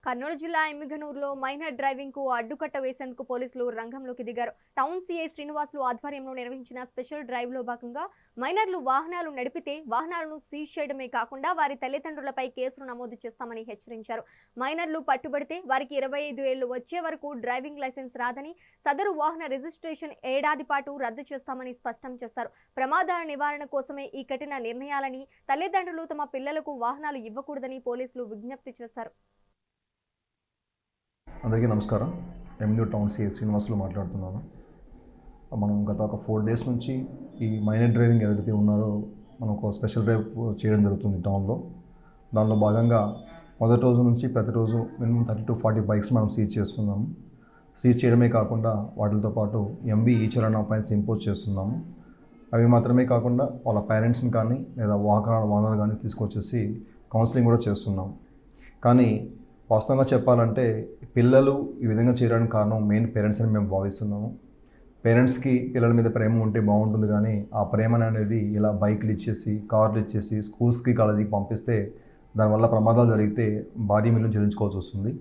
కర్నూలు జిల్లా ఎమ్మిగనూరులో minor driving కు అడ్డుకట్ట వేసేందుకు పోలీసులు రంగంలోకి దిగారు. టౌన్ సీఐ శ్రీనివాసులు ఆధ్వర్యంలో నిర్వహించిన స్పెషల్ డ్రైవ్ లో భాగంగా మైనర్లు వాహనాలు నడిపితే వాహనాలను సీజ్ చేయడమే కాకుండా వారి తల్లిదండ్రులపై కేసులు నమోదు చేస్తామని హెచ్చరించారు. మైనర్లు పట్టుబడితే వారికి 25 ఏళ్లు వచ్చే వరకు డ్రైవింగ్ లైసెన్స్ రాదని, సదరు వాహన రిజిస్ట్రేషన్ ఏడాది పాటు రద్దు చేస్తామని స్పష్టం చేశారు. ప్రమాదాల నివారణ కోసమే ఈ కఠిన నిర్ణయాలని, తల్లిదండ్రులు తమ పిల్లలకు వాహనాలు ఇవ్వకూడదని పోలీసులు విజ్ఞప్తి చేశారు. అందరికీ నమస్కారం. ఎమ్మిగనూరు టౌన్ సీఐ శ్రీనివాసులు మాట్లాడుతున్నాను. మనం గత ఒక 4 డేస్ నుంచి ఈ మైనర్ డ్రైవింగ్ ఎవరైతే ఉన్నారో మనం ఒక స్పెషల్ డ్రైవ్ చేయడం జరుగుతుంది టౌన్లో. దానిలో భాగంగా మొదటి రోజు నుంచి ప్రతిరోజు మినిమం 30 to 40 బైక్స్ మనం సీజ్ చేస్తున్నాము. సీజ్ చేయడమే కాకుండా వాటితో పాటు ఎంబీ ఈ చలానా ఫైన్స్ ఇంపోజ్ చేస్తున్నాము. అవి మాత్రమే కాకుండా వాళ్ళ పేరెంట్స్ని కానీ లేదా వాహనాల ఓనర్ కానీ తీసుకొచ్చేసి కౌన్సిలింగ్ కూడా చేస్తున్నాం. కానీ వాస్తవంగా చెప్పాలంటే పిల్లలు ఈ విధంగా చేయడానికి కారణం మెయిన్ పేరెంట్స్ అని మేము భావిస్తున్నాము. పేరెంట్స్కి పిల్లల మీద ప్రేమ ఉంటే బాగుంటుంది, కానీ ఆ ప్రేమ అనేది ఇలా బైక్లు ఇచ్చేసి, కార్లు ఇచ్చేసి స్కూల్స్కి, కాలేజీకి పంపిస్తే దానివల్ల ప్రమాదాలు జరిగితే భారీ మిల్లు చెల్లించుకోవాల్సి వస్తుంది.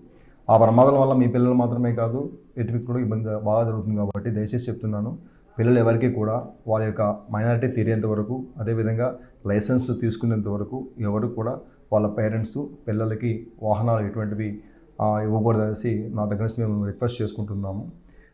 ఆ ప్రమాదాల వల్ల మీ పిల్లలు మాత్రమే కాదు ఎటుకి కూడా ఇబ్బంది బాగా జరుగుతుంది. కాబట్టి దయచేసి చెప్తున్నాను, పిల్లలు ఎవరికి కూడా వాళ్ళ యొక్క మైనారిటీ తీరేంత వరకు, అదేవిధంగా లైసెన్స్ తీసుకునేంత వరకు ఎవరు కూడా వాళ్ళ పేరెంట్స్ పిల్లలకి వాహనాలు ఎటువంటివి ఇవ్వకూడదనేసి నా దగ్గర నుంచి మేము రిక్వెస్ట్ చేసుకుంటున్నాము.